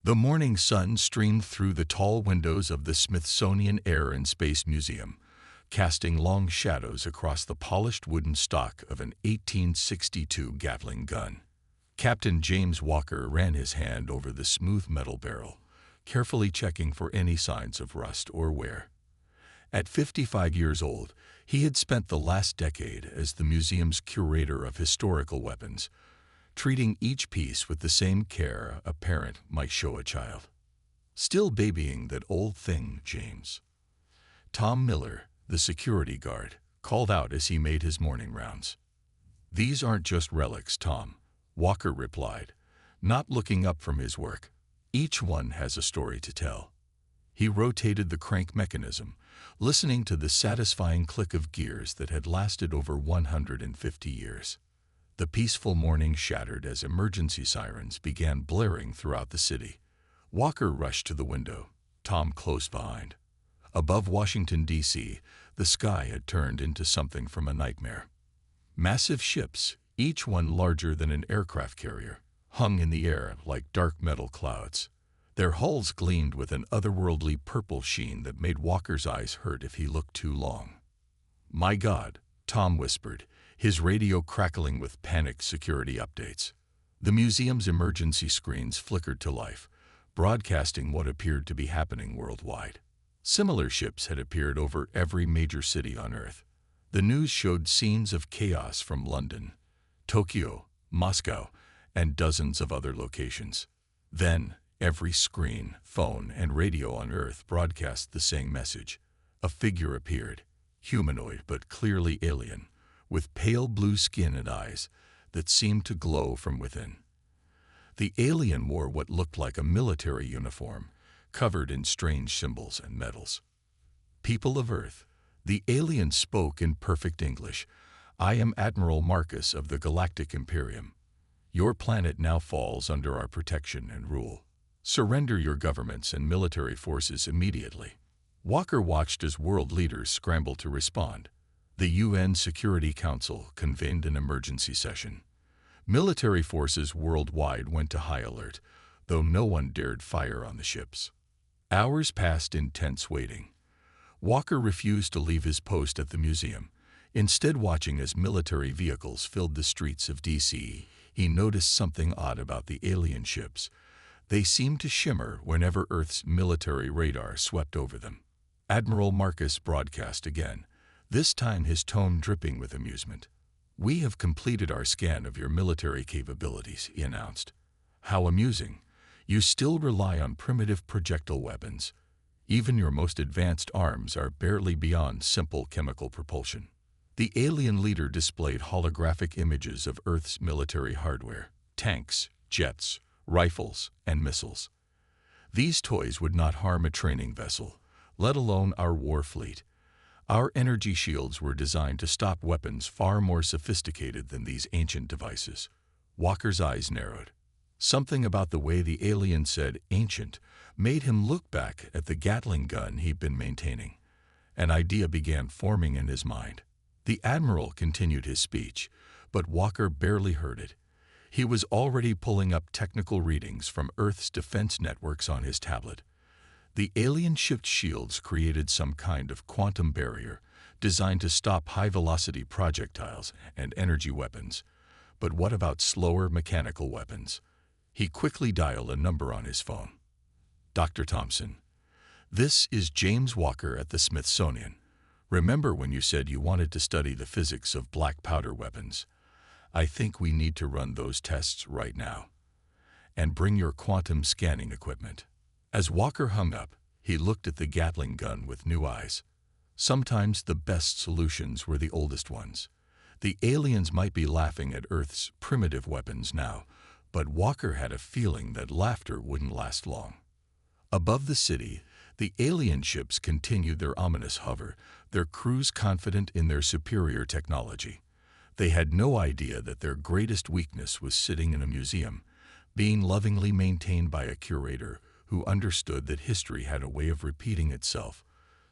The morning sun streamed through the tall windows of the Smithsonian Air and Space Museum, casting long shadows across the polished wooden stock of an 1862 Gatling gun. Captain James Walker ran his hand over the smooth metal barrel, carefully checking for any signs of rust or wear. At 55 years old, he had spent the last decade as the museum's curator of historical weapons, treating each piece with the same care a parent might show a child. "Still babying that old thing, James?" Tom Miller, the security guard, called out as he made his morning rounds. "These aren't just relics, Tom," Walker replied, not looking up from his work. "Each one has a story to tell." He rotated the crank mechanism, listening to the satisfying click of gears that had lasted over 150 years. The peaceful morning shattered as emergency sirens began blaring throughout the city. Walker rushed to the window, Tom close behind. Above Washington, D.C., the sky had turned into something from a nightmare. Massive ships, each one larger than an aircraft carrier, hung in the air like dark metal clouds. Their hulls gleamed with an otherworldly purple sheen that made Walker's eyes hurt if he looked too long. "My God," Tom whispered, his radio crackling with panicked security updates. The museum's emergency screens flickered to life, broadcasting what appeared to be happening worldwide. Similar ships had appeared over every major city on Earth. The news showed scenes of chaos from London, Tokyo, Moscow, and dozens of other locations. Then, every screen, phone, and radio on Earth broadcast the same message. A figure appeared, humanoid but clearly alien, with pale blue skin and eyes that seemed to glow from within. The alien wore what looked like a military uniform, covered in strange symbols and medals. "People of Earth," the alien spoke in perfect English, "I am Admiral Marcus of the Galactic Imperium. Your planet now falls under our protection and rule. Surrender your governments and military forces immediately." Walker watched as world leaders scrambled to respond. The UN Security Council convened an emergency session. Military forces worldwide went to high alert, though no one dared fire on the ships. Hours passed in tense waiting. Walker refused to leave his post at the museum, instead watching as military vehicles filled the streets of D.C. He noticed something odd about the alien ships. They seemed to shimmer whenever Earth's military radar swept over them. Admiral Marcus broadcast again, this time his tone dripping with amusement. "We have completed our scan of your military capabilities," he announced. "How amusing. You still rely on primitive projectile weapons. Even your most advanced arms are barely beyond simple chemical propulsion." The alien leader displayed holographic images of Earth's military hardware, tanks, jets, rifles, and missiles. "These toys would not harm a training vessel, let alone our war fleet. Our energy shields were designed to stop weapons far more sophisticated than these ancient devices." Walker's eyes narrowed. Something about the way the alien said "ancient" made him look back at the Gatling gun he'd been maintaining. An idea began forming in his mind. The Admiral continued his speech, but Walker barely heard it. He was already pulling up technical readings from Earth's defense networks on his tablet. The alien ship's shields created some kind of quantum barrier designed to stop high-velocity projectiles and energy weapons. But what about slower mechanical weapons? He quickly dialed a number on his phone. "Dr. Thompson, this is James Walker at the Smithsonian. Remember when you said you wanted to study the physics of black powder weapons? I think we need to run those tests right now. And bring your quantum scanning equipment." As Walker hung up, he looked at the Gatling gun with new eyes. Sometimes the best solutions were the oldest ones. The aliens might be laughing at Earth's primitive weapons now, but Walker had a feeling that laughter wouldn't last long. Above the city, the alien ships continued their ominous hover, their crews confident in their superior technology. They had no idea that their greatest weakness was sitting in a museum, being lovingly maintained by a curator who understood that history had a way of repeating itself,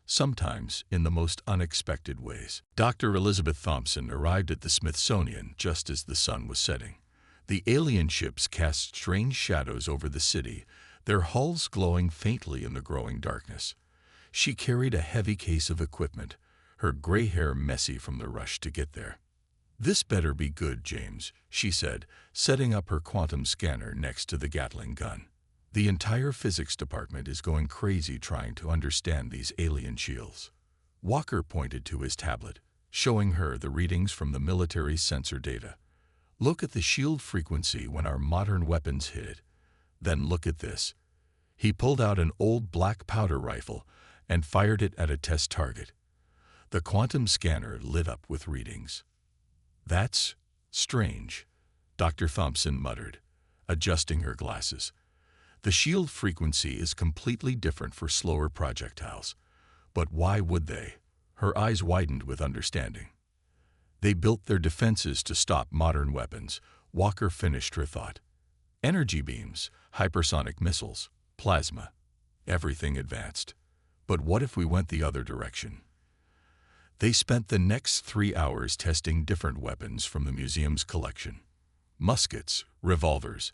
sometimes in the most unexpected ways. Dr. Elizabeth Thompson arrived at the Smithsonian just as the sun was setting. The alien ships cast strange shadows over the city, their hulls glowing faintly in the growing darkness. She carried a heavy case of equipment, her gray hair messy from the rush to get there. "This better be good, James," she said, setting up her quantum scanner next to the Gatling gun. "The entire physics department is going crazy trying to understand these alien shields." Walker pointed to his tablet, showing her the readings from the military sensor data. "Look at the shield frequency when our modern weapons hit it. Then look at this." He pulled out an old black powder rifle and fired it at a test target. The quantum scanner lit up with readings. "That's strange," Dr. Thompson muttered, adjusting her glasses. "The shield frequency is completely different for slower projectiles. But why would they?" Her eyes widened with understanding. "They built their defenses to stop modern weapons," Walker finished her thought. "Energy beams, hypersonic missiles, plasma, everything advanced. But what if we went the other direction?" They spent the next 3 hours testing different weapons from the museum's collection. Muskets, revolvers,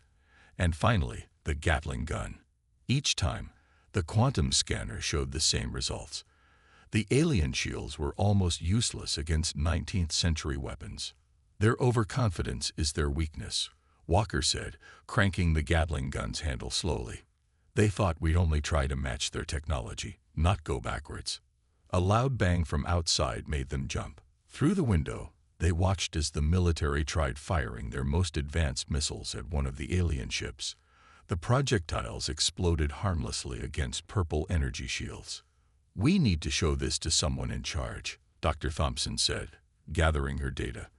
and finally, the Gatling gun. Each time, the quantum scanner showed the same results. The alien shields were almost useless against 19th century weapons. "Their overconfidence is their weakness," Walker said, cranking the Gatling gun's handle slowly. "They thought we'd only try to match their technology, not go backwards." A loud bang from outside made them jump. Through the window, they watched as the military tried firing their most advanced missiles at one of the alien ships. The projectiles exploded harmlessly against purple energy shields. "We need to show this to someone in charge," Dr. Thompson said, gathering her data.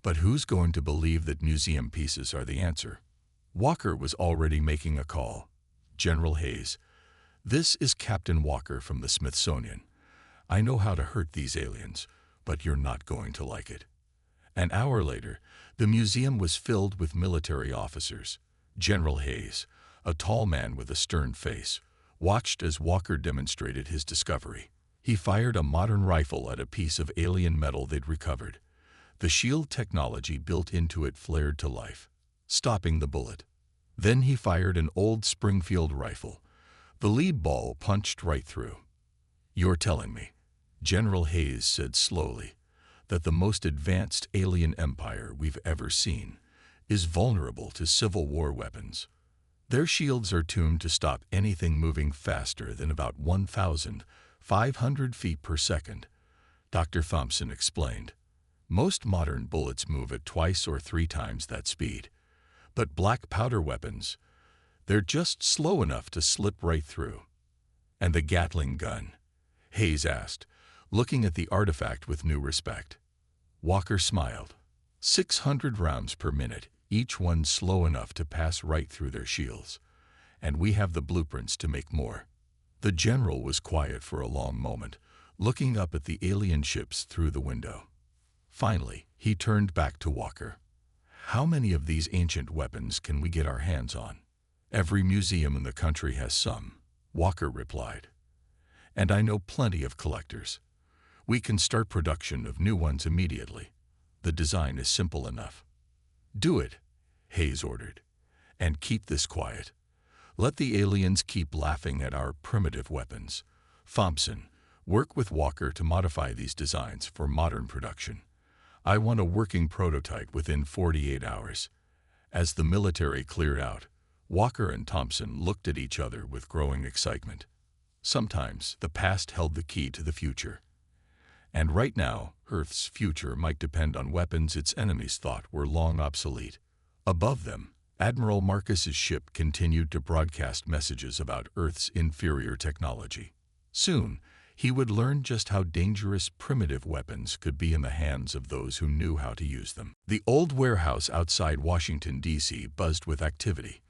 "But who's going to believe that museum pieces are the answer?" Walker was already making a call. "General Hayes, this is Captain Walker from the Smithsonian. I know how to hurt these aliens, but you're not going to like it." An hour later, the museum was filled with military officers. General Hayes, a tall man with a stern face, watched as Walker demonstrated his discovery. He fired a modern rifle at a piece of alien metal they'd recovered. The shield technology built into it flared to life, stopping the bullet. Then he fired an old Springfield rifle. The lead ball punched right through. "You're telling me," General Hayes said slowly, "that the most advanced alien empire we've ever seen is vulnerable to Civil War weapons. Their shields are tuned to stop anything moving faster than about 1,500 feet per second," Dr. Thompson explained. "Most modern bullets move at twice or 3 times that speed. But black powder weapons, they're just slow enough to slip right through." "And the Gatling gun?" Hayes asked, looking at the artifact with new respect. Walker smiled. 600 rounds per minute, each one slow enough to pass right through their shields. And we have the blueprints to make more. The general was quiet for a long moment, looking up at the alien ships through the window. Finally, he turned back to Walker. "How many of these ancient weapons can we get our hands on?" "Every museum in the country has some," Walker replied. "And I know plenty of collectors. We can start production of new ones immediately. The design is simple enough." "Do it," Hayes ordered. "And keep this quiet. Let the aliens keep laughing at our primitive weapons. Thompson, work with Walker to modify these designs for modern production. I want a working prototype within 48 hours. As the military cleared out, Walker and Thompson looked at each other with growing excitement. Sometimes the past held the key to the future. And right now, Earth's future might depend on weapons its enemies thought were long obsolete. Above them, Admiral Marcus's ship continued to broadcast messages about Earth's inferior technology. Soon, he would learn just how dangerous primitive weapons could be in the hands of those who knew how to use them. The old warehouse outside Washington, D.C. buzzed with activity.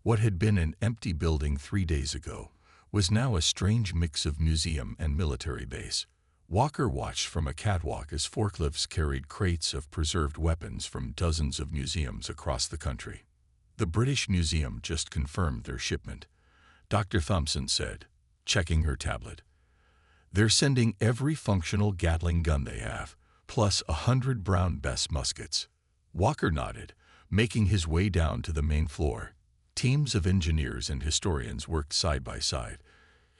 What had been an empty building 3 days ago was now a strange mix of museum and military base. Walker watched from a catwalk as forklifts carried crates of preserved weapons from dozens of museums across the country. "The British Museum just confirmed their shipment," Dr. Thompson said, checking her tablet. "They're sending every functional Gatling gun they have, plus 100 Brown Bess muskets." Walker nodded, making his way down to the main floor. Teams of engineers and historians worked side by side,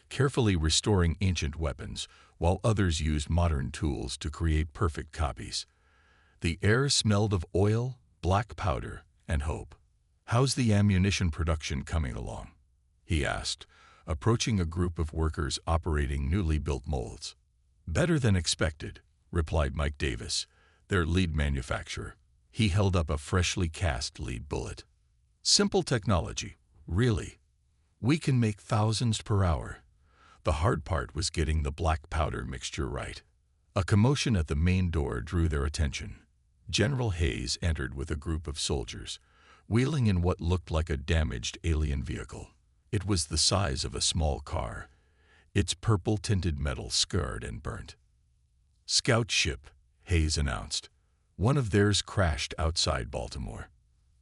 carefully restoring ancient weapons, while others used modern tools to create perfect copies. The air smelled of oil, black powder, and hope. "How's the ammunition production coming along?" he asked, approaching a group of workers operating newly built molds. "Better than expected," replied Mike Davis, their lead manufacturer. He held up a freshly cast lead bullet. "Simple technology, really. We can make thousands per hour." The hard part was getting the black powder mixture right. A commotion at the main door drew their attention. General Hayes entered with a group of soldiers, wheeling in what looked like a damaged alien vehicle. It was the size of a small car, its purple-tinted metal scarred and burnt. "Scout ship," Hayes announced. "One of theirs crashed outside Baltimore.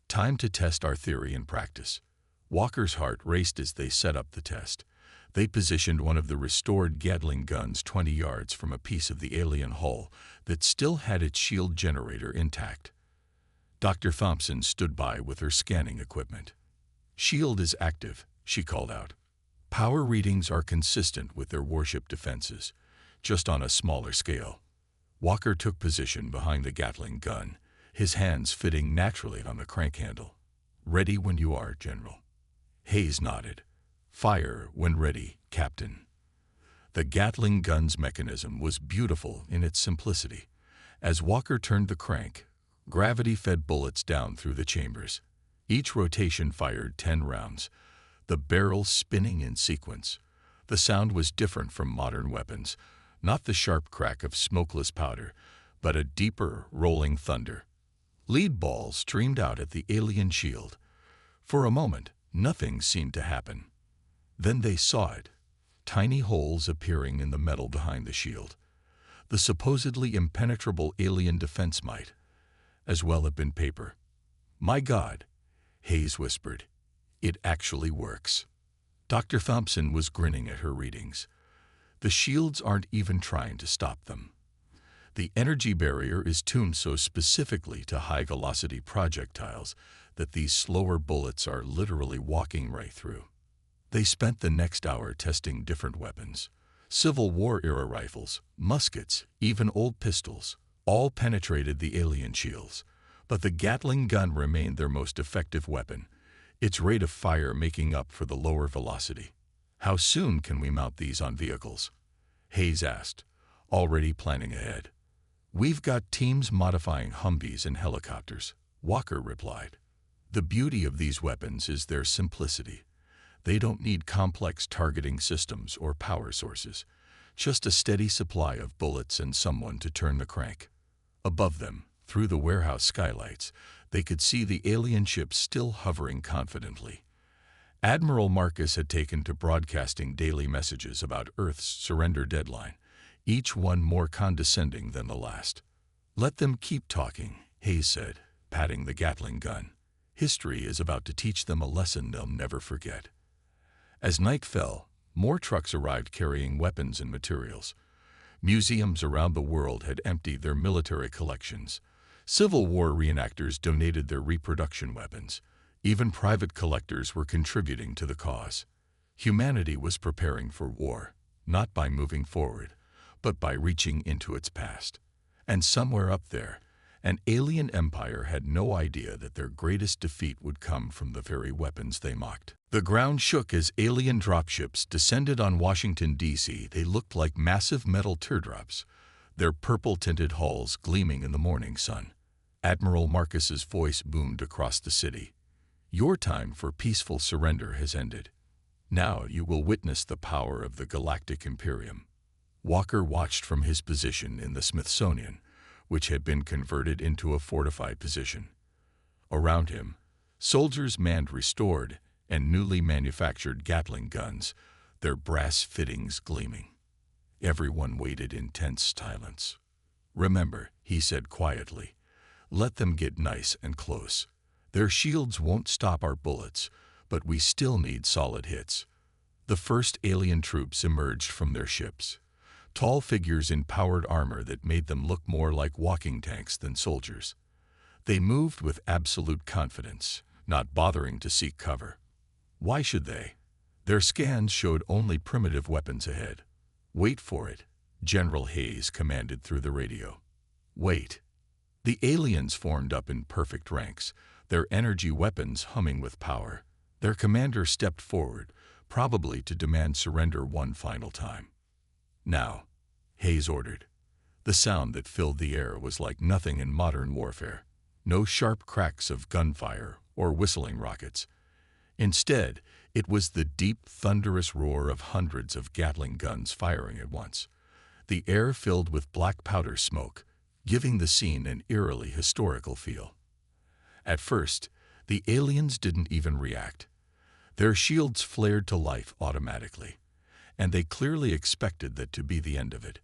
Time to test our theory in practice." Walker's heart raced as they set up the test. They positioned one of the restored Gatling guns 20 yards from a piece of the alien hull that still had its shield generator intact. Dr. Thompson stood by with her scanning equipment. "Shield is active," she called out. "Power readings are consistent with their warship defenses, just on a smaller scale." Walker took position behind the Gatling gun, his hands fitting naturally on the crank handle. "Ready when you are, General." Hayes nodded. "Fire when ready, Captain." The Gatling gun's mechanism was beautiful in its simplicity. As Walker turned the crank, gravity fed bullets down through the chambers. Each rotation fired 10 rounds, the barrels spinning in sequence. The sound was different from modern weapons, not the sharp crack of smokeless powder, but a deeper, rolling thunder. Lead balls streamed out at the alien shield. For a moment, nothing seemed to happen. Then they saw it, tiny holes appearing in the metal behind the shield. The supposedly impenetrable alien defense might as well have been paper. "My God," Hayes whispered, "it actually works." Dr. Thompson was grinning at her readings. "The shields aren't even trying to stop them. The energy barrier is tuned so specifically to high-velocity projectiles that these slower bullets are literally walking right through." They spent the next hour testing different weapons. Civil War-era rifles, muskets, even old pistols, all penetrated the alien shields. But the Gatling gun remained their most effective weapon, its rate of fire making up for the lower velocity. "How soon can we mount these on vehicles?" Hayes asked, already planning ahead. "We've got teams modifying Humvees and helicopters," Walker replied. "The beauty of these weapons is their simplicity. They don't need complex targeting systems or power sources, just a steady supply of bullets and someone to turn the crank." Above them, through the warehouse skylights, they could see the alien ships still hovering confidently. Admiral Marcus had taken to broadcasting daily messages about Earth's surrender deadline, each one more condescending than the last. "Let them keep talking," Hayes said, patting the Gatling gun. "History is about to teach them a lesson they'll never forget." As night fell, more trucks arrived carrying weapons and materials. Museums around the world had emptied their military collections. Civil War reenactors donated their reproduction weapons. Even private collectors were contributing to the cause. Humanity was preparing for war, not by moving forward, but by reaching into its past. And somewhere up there, an alien empire had no idea that their greatest defeat would come from the very weapons they mocked. The ground shook as alien dropships descended on Washington, D.C. They looked like massive metal teardrops, their purple-tinted hulls gleaming in the morning sun. Admiral Marcus's voice boomed across the city. "Your time for peaceful surrender has ended. Now you will witness the power of the Galactic Imperium." Walker watched from his position in the Smithsonian, which had been converted into a fortified position. Around him, soldiers manned restored and newly manufactured Gatling guns, their brass fittings gleaming. Everyone waited in tense silence. "Remember," he said quietly, "let them get nice and close. Their shields won't stop our bullets, but we still need solid hits." The first alien troops emerged from their ships, tall figures in powered armor that made them look more like walking tanks than soldiers. They moved with absolute confidence, not bothering to seek cover. Why should they? Their scans showed only primitive weapons ahead. "Wait for it," General Hayes commanded through the radio. Wait. The aliens formed up in perfect ranks, their energy weapons humming with power. Their commander stepped forward, probably to demand surrender one final time. "Now," Hayes ordered. The sound that filled the air was like nothing in modern warfare. No sharp cracks of gunfire or whistling rockets. Instead, it was the deep, thunderous roar of hundreds of Gatling guns firing at once. The air filled with black powder smoke, giving the scene an eerily historical feel. At first, the aliens didn't even react. Their shields flared to life automatically, and they clearly expected that to be the end of it.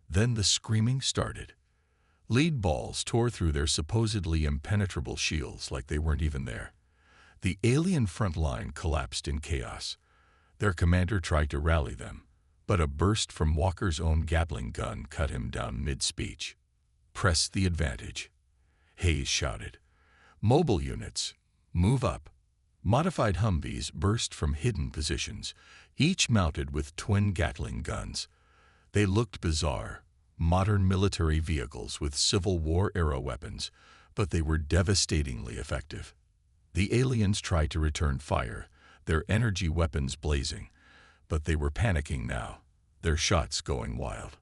Then the screaming started. Lead balls tore through their supposedly impenetrable shields like they weren't even there. The alien front line collapsed in chaos. Their commander tried to rally them, but a burst from Walker's own Gatling gun cut him down mid-speech. "Press the advantage," Hayes shouted. "Mobile units, move up." Modified Humvees burst from hidden positions, each mounted with twin Gatling guns. They looked bizarre, modern military vehicles with Civil War-era weapons, but they were devastatingly effective. The aliens tried to return fire, their energy weapons blazing, but they were panicking now, their shots going wild.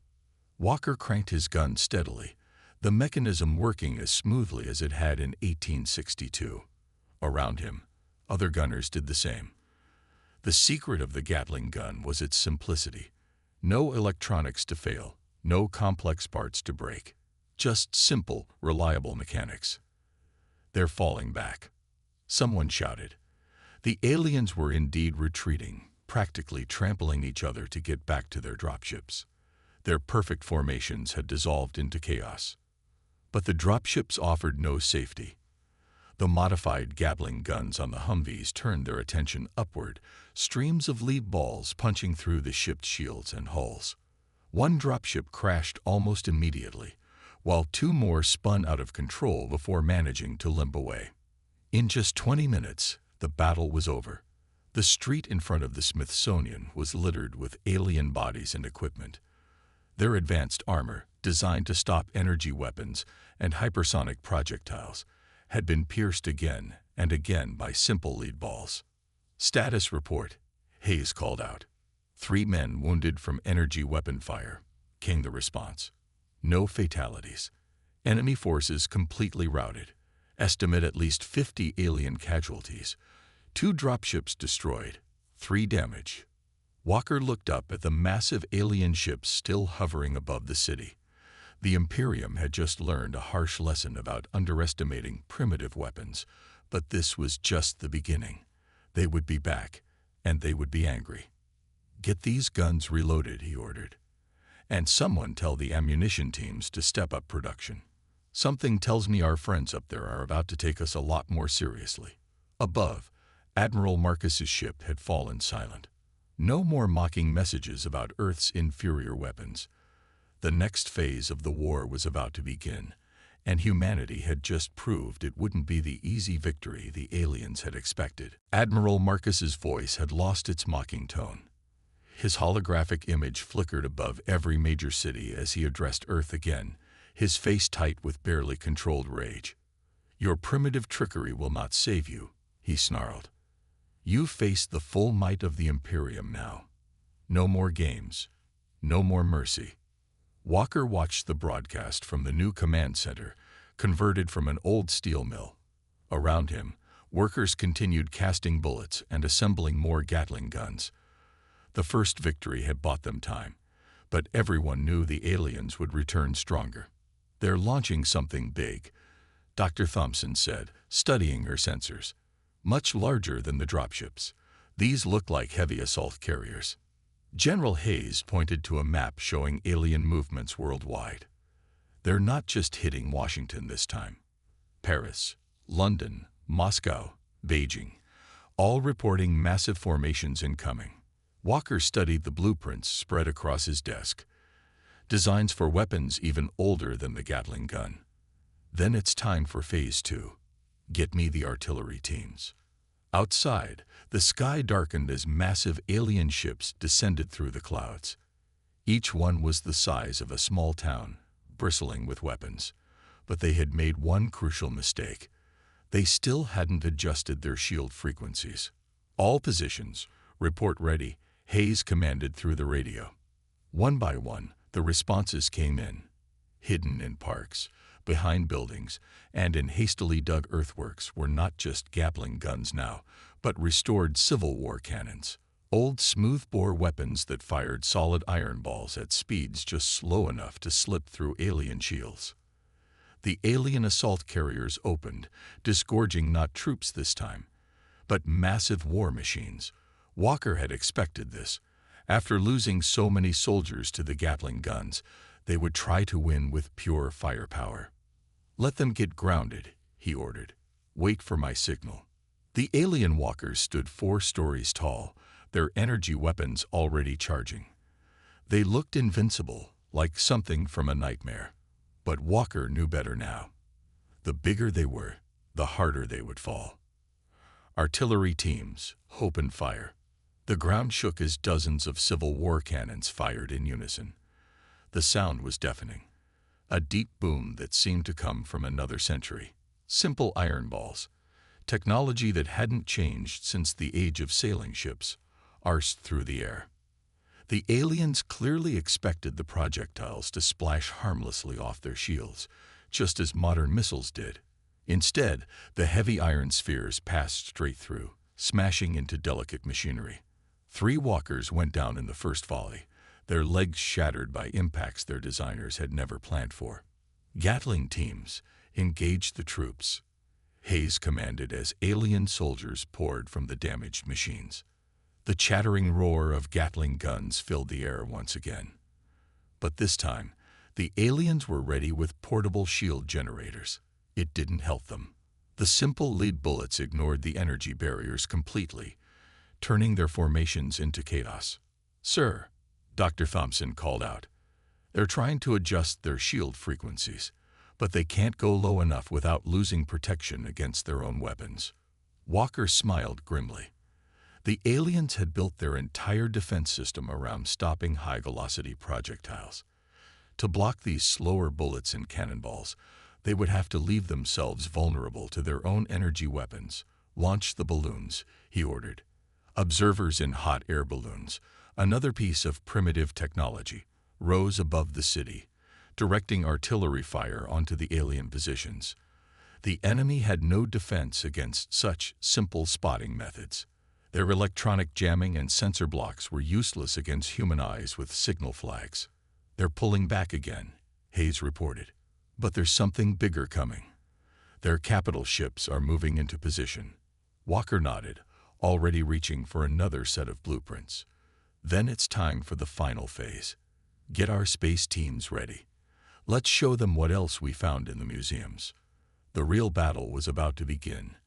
Walker cranked his gun steadily, the mechanism working as smoothly as it had in 1862. Around him, other gunners did the same. The secret of the Gatling gun was its simplicity. No electronics to fail, no complex parts to break. Just simple, reliable mechanics. "They're falling back," someone shouted. The aliens were indeed retreating, practically trampling each other to get back to their dropships. Their perfect formations had dissolved into chaos. But the dropships offered no safety. The modified Gatling guns on the Humvees turned their attention upward, streams of lead balls punching through the ship's shields and hulls. One dropship crashed almost immediately, while two more spun out of control before managing to limp away. In just 20 minutes, the battle was over. The street in front of the Smithsonian was littered with alien bodies and equipment. Their advanced armor, designed to stop energy weapons and hypersonic projectiles, had been pierced again and again by simple lead balls. "Status report," Hayes called out. 3 men wounded from energy weapon fire," came the response. "No fatalities. Enemy forces completely routed. Estimate at least 50 alien casualties. 2 dropships destroyed, 3 damaged." Walker looked up at the massive alien ships still hovering above the city. The Imperium had just learned a harsh lesson about underestimating primitive weapons, but this was just the beginning. They would be back, and they would be angry. "Get these guns reloaded," he ordered. "And someone tell the ammunition teams to step up production. Something tells me our friends up there are about to take us a lot more seriously." Above, Admiral Marcus's ship had fallen silent. No more mocking messages about Earth's inferior weapons. The next phase of the war was about to begin, and humanity had just proved it wouldn't be the easy victory the aliens had expected. Admiral Marcus's voice had lost its mocking tone. His holographic image flickered above every major city as he addressed Earth again, his face tight with barely controlled rage. "Your primitive trickery will not save you," he snarled. "You face the full might of the Imperium now. No more games. No more mercy." Walker watched the broadcast from the new command center, converted from an old steel mill. Around him, workers continued casting bullets and assembling more Gatling guns. The first victory had bought them time, but everyone knew the aliens would return stronger. "They're launching something big," Dr. Thompson said, studying her sensors. "Much larger than the dropships. These look like heavy assault carriers." General Hayes pointed to a map showing alien movements worldwide. "They're not just hitting Washington this time. Paris, London, Moscow, Beijing, all reporting massive formations incoming." Walker studied the blueprints spread across his desk. Designs for weapons even older than the Gatling gun. "Then it's time for Phase 2. Get me the artillery teams. Outside, the sky darkened as massive alien ships descended through the clouds. Each one was the size of a small town, bristling with weapons. But they had made one crucial mistake. They still hadn't adjusted their shield frequencies. "All positions, report ready," Hayes commanded through the radio. One by one, the responses came in. Hidden in parks, behind buildings, and in hastily dug earthworks were not just Gatling guns now, but restored Civil War cannons. Old smoothbore weapons that fired solid iron balls at speeds just slow enough to slip through alien shields. The alien assault carriers opened, disgorging not troops this time, but massive war machines. Walker had expected this. After losing so many soldiers to the Gatling guns, they would try to win with pure firepower. "Let them get grounded," he ordered. "Wait for my signal." The alien walkers stood 4 stories tall, their energy weapons already charging. They looked invincible, like something from a nightmare. But Walker knew better now. The bigger they were, the harder they would fall. Artillery teams, opened fire. The ground shook as dozens of Civil War cannons fired in unison. The sound was deafening, a deep boom that seemed to come from another century. Simple iron balls, technology that hadn't changed since the age of sailing ships, arsed through the air. The aliens clearly expected the projectiles to splash harmlessly off their shields, just as modern missiles did. Instead, the heavy iron spheres passed straight through, smashing into delicate machinery. 3 walkers went down in the first volley, their legs shattered by impacts their designers had never planned for. Gatling teams engaged the troops. Hayes commanded as alien soldiers poured from the damaged machines. The chattering roar of Gatling guns filled the air once again. But this time, the aliens were ready with portable shield generators. It didn't help them. The simple lead bullets ignored the energy barriers completely, turning their formations into chaos. "Sir," Dr. Thompson called out. "They're trying to adjust their shield frequencies, but they can't go low enough without losing protection against their own weapons." Walker smiled grimly. The aliens had built their entire defense system around stopping high-velocity projectiles. To block these slower bullets and cannonballs, they would have to leave themselves vulnerable to their own energy weapons. "Launch the balloons," he ordered. Observers in hot air balloons, another piece of primitive technology, rose above the city, directing artillery fire onto the alien positions. The enemy had no defense against such simple spotting methods. Their electronic jamming and sensor blocks were useless against human eyes with signal flags. "They're pulling back again," Hayes reported. "But there's something bigger coming. Their capital ships are moving into position." Walker nodded, already reaching for another set of blueprints. "Then it's time for the final phase. Get our space teams ready. Let's show them what else we found in the museums." The real battle was about to begin,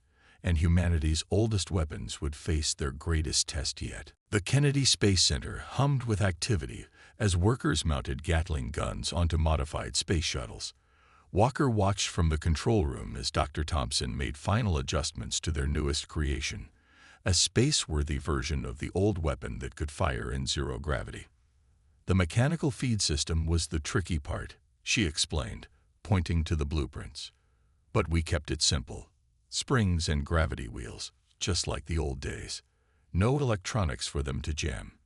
and humanity's oldest weapons would face their greatest test yet. The Kennedy Space Center hummed with activity as workers mounted Gatling guns onto modified space shuttles. Walker watched from the control room as Dr. Thompson made final adjustments to their newest creation, a space-worthy version of the old weapon that could fire in zero gravity. "The mechanical feed system was the tricky part," she explained, pointing to the blueprints. "But we kept it simple. Springs and gravity wheels, just like the old days. No electronics for them to jam."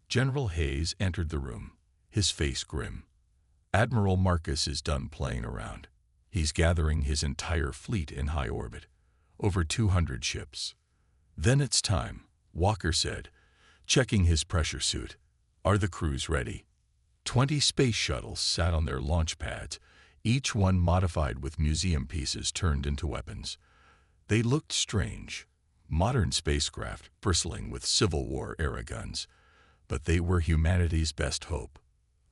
General Hayes entered the room, his face grim. "Admiral Marcus is done playing around. He's gathering his entire fleet in high orbit, over 200 ships." "Then it's time," Walker said, checking his pressure suit. "Are the crews ready?" 20 space shuttles sat on their launch pads, each one modified with museum pieces turned into weapons. They looked strange, modern spacecraft bristling with Civil War-era guns, but they were humanity's best hope.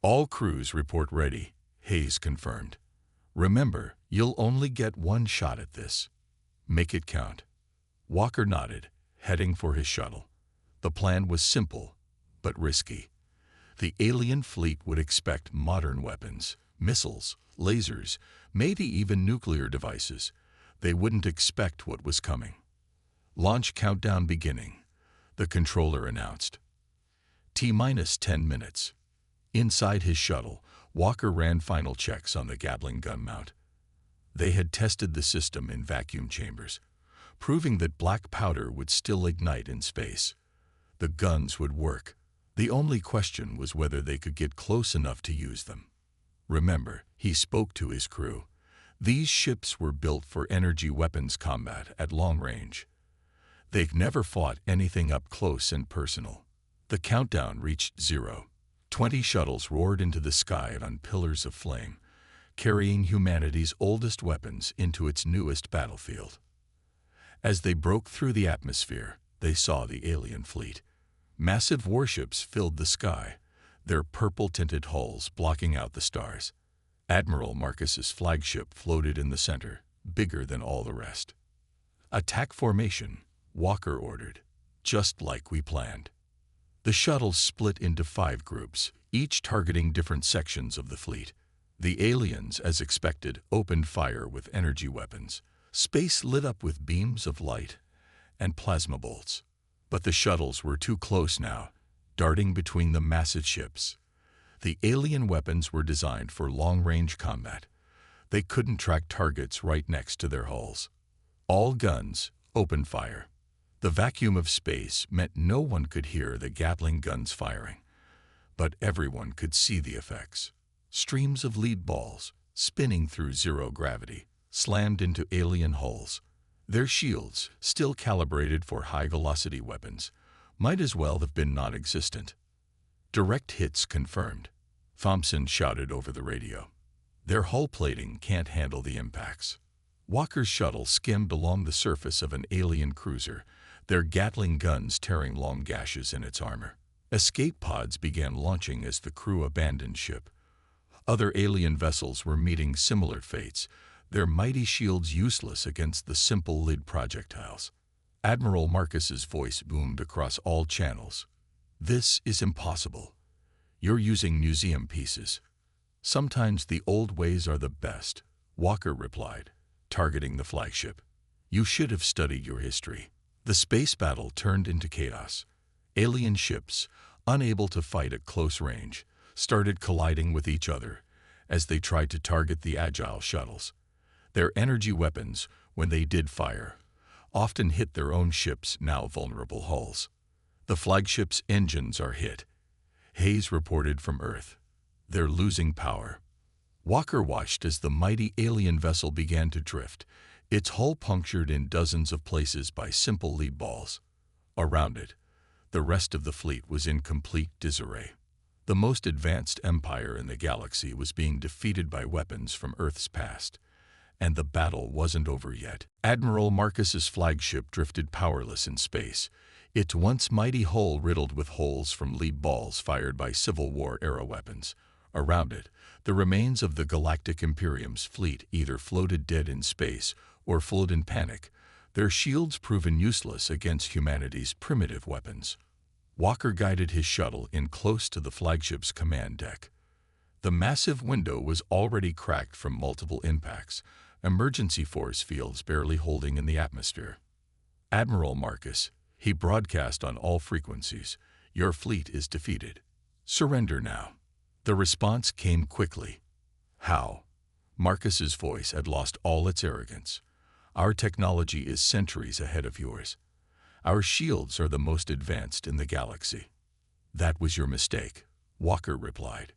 "All crews report ready," Hayes confirmed. "Remember, you'll only get one shot at this. Make it count." Walker nodded, heading for his shuttle. The plan was simple, but risky. The alien fleet would expect modern weapons, missiles, lasers, maybe even nuclear devices. They wouldn't expect what was coming. Launch countdown beginning, the controller announced. T-minus 10 minutes. Inside his shuttle, Walker ran final checks on the Gatling gun mount. They had tested the system in vacuum chambers, proving that black powder would still ignite in space. The guns would work. The only question was whether they could get close enough to use them. Remember, he spoke to his crew. These ships were built for energy weapons combat at long range. They'd never fought anything up close and personal. The countdown reached 0. 20 shuttles roared into the sky on pillars of flame, carrying humanity's oldest weapons into its newest battlefield. As they broke through the atmosphere, they saw the alien fleet. Massive warships filled the sky, their purple-tinted hulls blocking out the stars. Admiral Marcus's flagship floated in the center, bigger than all the rest. "Attack formation," Walker ordered, "just like we planned." The shuttles split into 5 groups, each targeting different sections of the fleet. The aliens, as expected, opened fire with energy weapons. Space lit up with beams of light and plasma bolts. But the shuttles were too close now, darting between the massive ships. The alien weapons were designed for long-range combat. They couldn't track targets right next to their hulls. All guns opened fire. The vacuum of space meant no one could hear the Gatling guns firing, but everyone could see the effects. Streams of lead balls, spinning through zero gravity, slammed into alien hulls. Their shields, still calibrated for high-velocity weapons, might as well have been non-existent. "Direct hits confirmed," Thompson shouted over the radio. "Their hull plating can't handle the impacts." Walker's shuttle skimmed along the surface of an alien cruiser, their Gatling guns tearing long gashes in its armor. Escape pods began launching as the crew abandoned ship. Other alien vessels were meeting similar fates, their mighty shields useless against the simple lead projectiles. Admiral Marcus's voice boomed across all channels. "This is impossible. You're using museum pieces." "Sometimes the old ways are the best," Walker replied, targeting the flagship. "You should have studied your history." The space battle turned into chaos. Alien ships, unable to fight at close range, started colliding with each other as they tried to target the agile shuttles. Their energy weapons, when they did fire, often hit their own ships' now vulnerable hulls. "The flagship's engines are hit," Hayes reported from Earth. "They're losing power." Walker watched as the mighty alien vessel began to drift, its hull punctured in dozens of places by simple lead balls. Around it, the rest of the fleet was in complete disarray. The most advanced empire in the galaxy was being defeated by weapons from Earth's past, and the battle wasn't over yet. Admiral Marcus's flagship drifted powerless in space, its once mighty hull riddled with holes from lead balls fired by Civil War-era weapons. Around it, the remains of the Galactic Imperium's fleet either floated dead in space or flowed in panic, their shields proven useless against humanity's primitive weapons. Walker guided his shuttle in close to the flagship's command deck. The massive window was already cracked from multiple impacts, emergency force fields barely holding in the atmosphere. "Admiral Marcus," he broadcast on all frequencies, "your fleet is defeated. Surrender now." The response came quickly. "How?" Marcus's voice had lost all its arrogance. "Our technology is centuries ahead of yours. Our shields are the most advanced in the galaxy." "That was your mistake," Walker replied.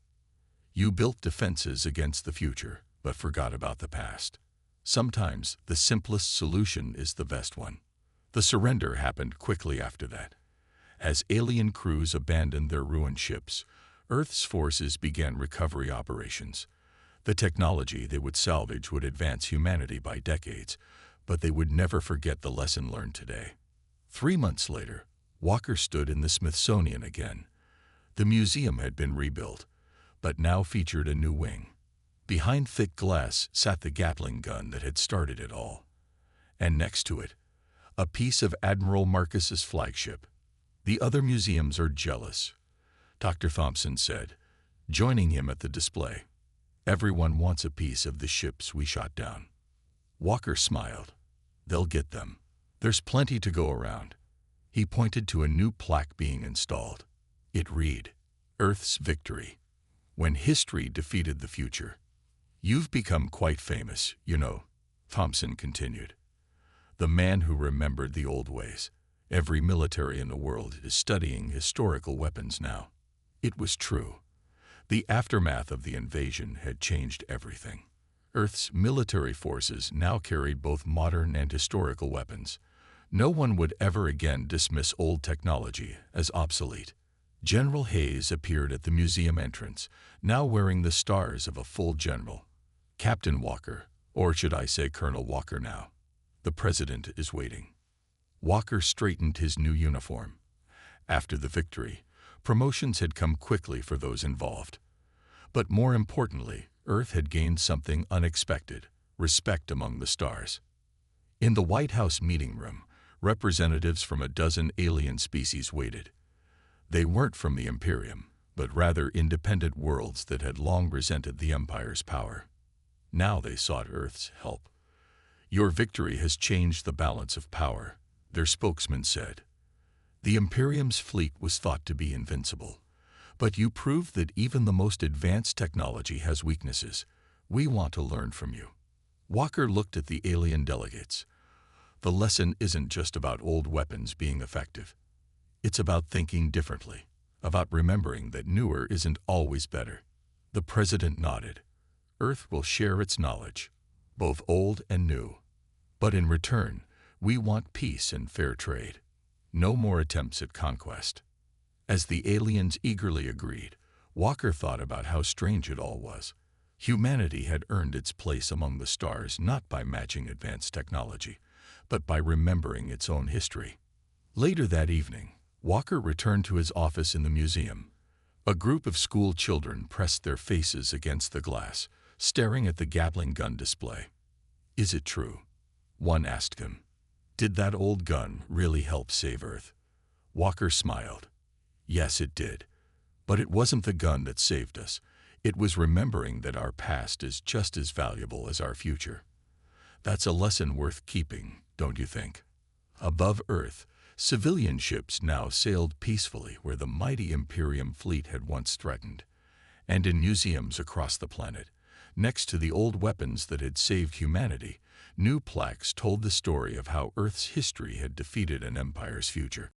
"You built defenses against the future, but forgot about the past. Sometimes the simplest solution is the best one." The surrender happened quickly after that. As alien crews abandoned their ruined ships, Earth's forces began recovery operations. The technology they would salvage would advance humanity by decades, but they would never forget the lesson learned today. 3 months later, Walker stood in the Smithsonian again. The museum had been rebuilt, but now featured a new wing. Behind thick glass sat the Gatling gun that had started it all. And next to it, a piece of Admiral Marcus's flagship. "The other museums are jealous," Dr. Thompson said, joining him at the display. "Everyone wants a piece of the ships we shot down." Walker smiled. "They'll get them. There's plenty to go around. He pointed to a new plaque being installed. It read, Earth's Victory. When history defeated the future. You've become quite famous, you know, Thompson continued. The man who remembered the old ways. Every military in the world is studying historical weapons now. It was true. The aftermath of the invasion had changed everything. Earth's military forces now carried both modern and historical weapons. No one would ever again dismiss old technology as obsolete. General Hayes appeared at the museum entrance, now wearing the stars of a full general. Captain Walker, or should I say Colonel Walker now? The president is waiting. Walker straightened his new uniform. After the victory, promotions had come quickly for those involved. But more importantly, Earth had gained something unexpected, respect among the stars. In the White House meeting room, representatives from a dozen alien species waited. They weren't from the Imperium, but rather independent worlds that had long resented the Empire's power. Now they sought Earth's help. Your victory has changed the balance of power, their spokesman said. The Imperium's fleet was thought to be invincible. But you proved that even the most advanced technology has weaknesses. We want to learn from you. Walker looked at the alien delegates. The lesson isn't just about old weapons being effective. It's about thinking differently, about remembering that newer isn't always better. The president nodded. Earth will share its knowledge, both old and new. But in return, we want peace and fair trade. No more attempts at conquest. As the aliens eagerly agreed, Walker thought about how strange it all was. Humanity had earned its place among the stars not by matching advanced technology, but by remembering its own history. Later that evening, Walker returned to his office in the museum. A group of school children pressed their faces against the glass, staring at the Gatling gun display. Is it true? One asked him. Did that old gun really help save Earth? Walker smiled. Yes, it did. But it wasn't the gun that saved us. It was remembering that our past is just as valuable as our future. That's a lesson worth keeping, don't you think? Above Earth, civilian ships now sailed peacefully where the mighty Imperium fleet had once threatened. And in museums across the planet, next to the old weapons that had saved humanity, new plaques told the story of how Earth's history had defeated an empire's future.